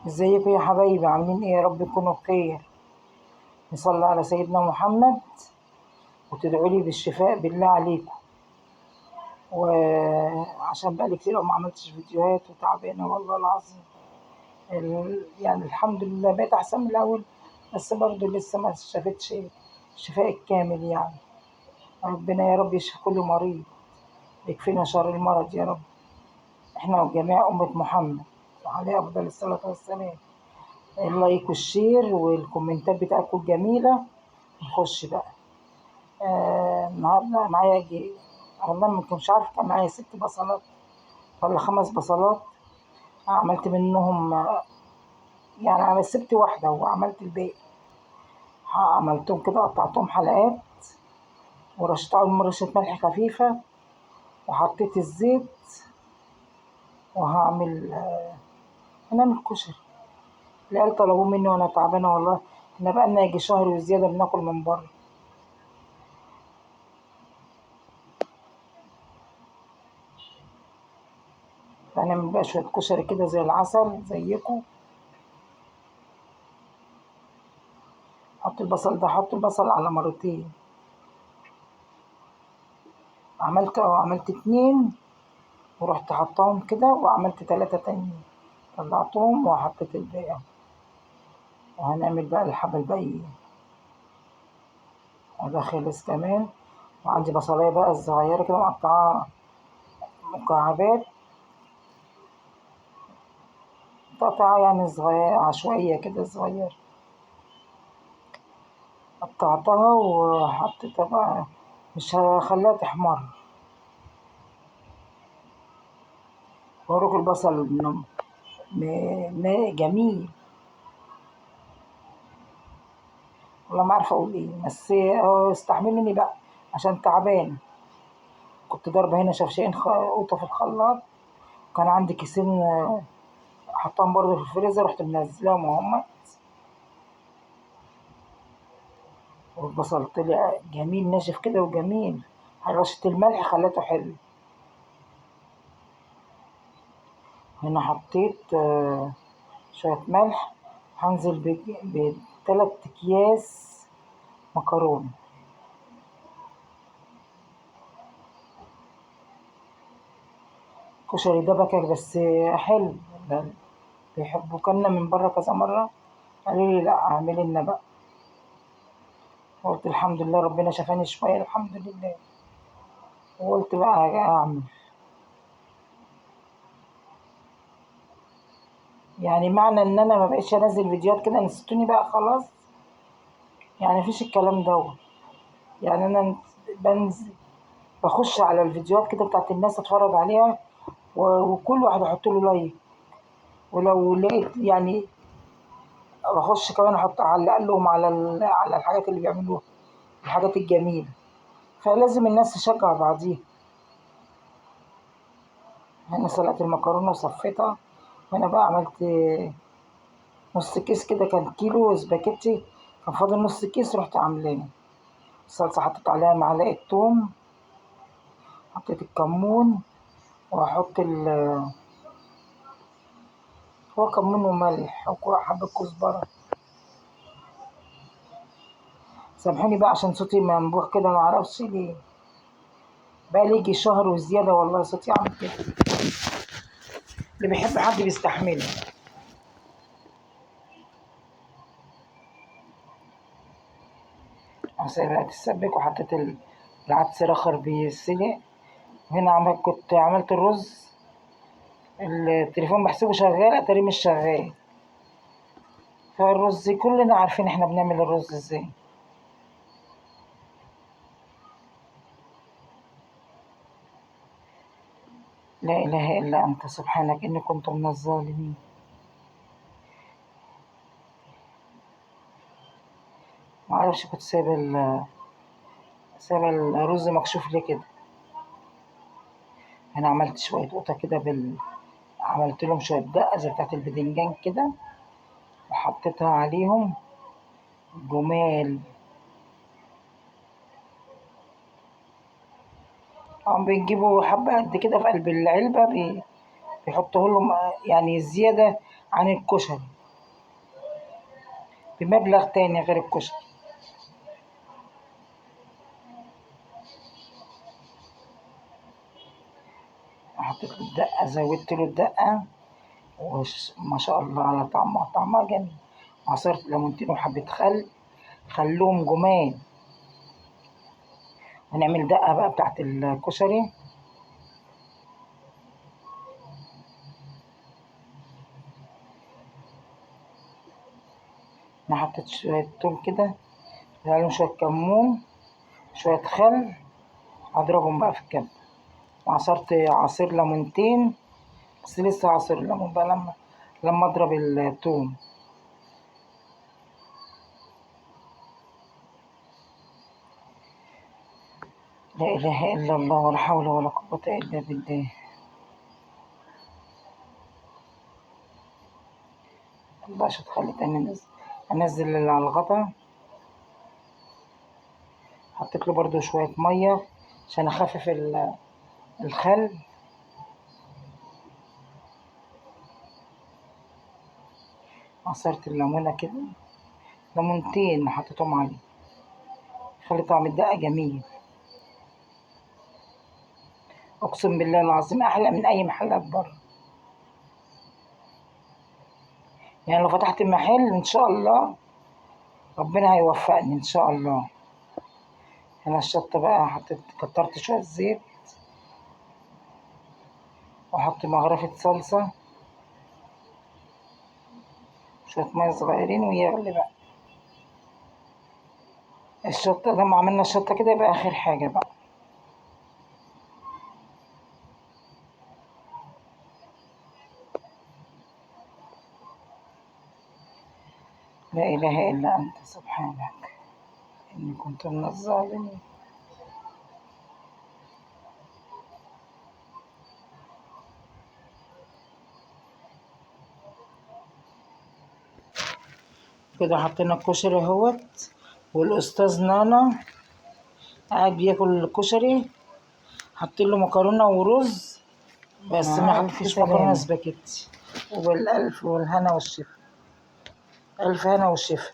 ازيكم يا حبايبي، عاملين ايه؟ يا رب تكونوا بخير. نصلي على سيدنا محمد وتدعوا لي بالشفاء بالله عليكم. وعشان بقالي كتير ما عملتش فيديوهات وتعبانه والله العظيم. يعني الحمد لله بقيت احسن من الاول، بس برضه لسه ما شافتش الشفاء الكامل يعني. ربنا يا رب يشفي كل مريض، يكفينا شر المرض يا رب، احنا وجميع أمة محمد عليه أفضل الصلاة والسلام. اللايك والشير والكومنتات بتاعتكم الجميلة. نخش بقى. النهارده معايا والله مش عارفة، كان معايا 6 بصلات ولا 5 بصلات. عملت منهم يعني أنا سبت واحدة وعملت الباقي. عملتهم كده، قطعتهم حلقات ورشيت عليهم رشة ملح خفيفة وحطيت الزيت. هنعمل كشري. العيال طلبوه مني وأنا تعبانة والله، احنا بقالنا يجي شهر وزيادة بناكل من بره. هنعمل بقى شوية كشري كده زي العسل زيكم. حط البصل على مرتين. عملت 2 ورحت حطاهم كده، وعملت 3 تانيين طلعتهم وحطيت الباقي. وهنعمل بقى الحبة الباقيين. وده خلص كمان. وعندي بصلاية بقى الصغيرة كده مقطعاها مكعبات، قطعة يعني صغيرة عشوائية كده صغيرة. قطعتها وحطيتها بقى، مش هخليها تحمر. وروك البصل جميل. والله ما عارفة أقول إيه، بس استحملوني بقى عشان تعبان. كنت ضاربة هنا شفشين قوطة في الخلاط، وكان عندي كيسين حطاهم برضه في الفريزر، رحت منزلاهم اهما. والبصل طلع جميل ناشف كده وجميل، رشة الملح خلته حلو. هنا حطيت شوية ملح. هنزل ب3 أكياس مكرونة. الكشري ده بكى بس حلو. ده بيحبوا، كلنا من بره كذا مرة قالوا لي لا اعملي لنا بقى. قلت الحمد لله ربنا شفاني شوية الحمد لله، وقلت بقى اعمل. يعني معنى ان انا ما بقتش انزل فيديوهات كده نسيتوني بقى خلاص؟ يعني مفيش الكلام دوت. يعني انا بنزل بخش على الفيديوهات كده بتاعت الناس اتفرج عليها، وكل واحد احط له لايك. ولو لقيت يعني بخش كمان احط اعلق لهم على الحاجات اللي بيعملوها، الحاجات الجميلة. فلازم الناس تشجع بعضيها. انا سلقت المكرونة وصفيتها. وانا بقى عملت نص كيس كده، كان كيلو سباكيتي، كان فاضل نص كيس رحت عاملاه. الصلصة حطيت عليها معلقة توم، حطيت الكمون، وهحط هو كمون وملح وحبة كزبرة. سامحوني بقى عشان صوتي منبوح كده، معرفش ليه، بقى يجي شهر وزيادة والله صوتي عامل كده. اللي بيحب حد بيستحمله. سيبها تتسبك، وحطيت العدس رخر بيتسلق. وهنا كنت عملت الرز. التليفون بحسبه شغال، اتاري مش شغال. فالرز كلنا عارفين احنا بنعمل الرز ازاي. لا اله الا انت سبحانك اني كنت من الظالمين. معرفش كنت سايبه الرز مكشوف ليه كده. انا عملت شويه قطه كده عملت لهم شويه دقه زي بتاعت البدنجان كده، وحطيتها عليهم جمال. هم بيجيبوا حبة قد كده في قلب العلبة، بيحطوا لهم يعني زيادة عن الكشري بمبلغ تاني غير الكشري. حطيت له الدقة، زودت له الدقة، ما شاء الله على طعمها، طعمها جميل. عصرت ليمونتين وحبة خل، خلوهم جمال. ونعمل دقة بقى بتاعت الكشري. انا حطيت شوية توم كده، عليهم شوية كمون، شوية خل، هضربهم بقى في الكبة. وعصرت عصير ليمونتين، بس لسه عصير الليمون بقى لما اضرب التوم. لا اله الا الله، ولا حول ولا قوة الا بالله. الله، شو خليت انزل اللي على الغطا. حطيت له برضو شوية مية عشان اخفف الخل. عصرت الليمونة كده، ليمونتين حطيتهم عليه، خلي طعم الدقة جميل. اقسم بالله العظيم احلى من اي محلات بره. يعني لو فتحت محل ان شاء الله ربنا هيوفقني ان شاء الله. هنا الشطة بقى، كترت شوية زيت، واحط مغرفة صلصة، شوية مية صغيرين ويغلي بقى الشطة. لما عملنا الشطة كده يبقى اخر حاجة بقى. لا اله الا انت سبحانك اني كنت من الظالمين. كده حطينا الكشري اهوت، والاستاذ نانا قاعد بياكل الكشري. حطيت له مكرونه ورز، بس ما حطيتش مكرونه سباكيتي. وبالالف والهنا والشفا، الف هنا والشفا.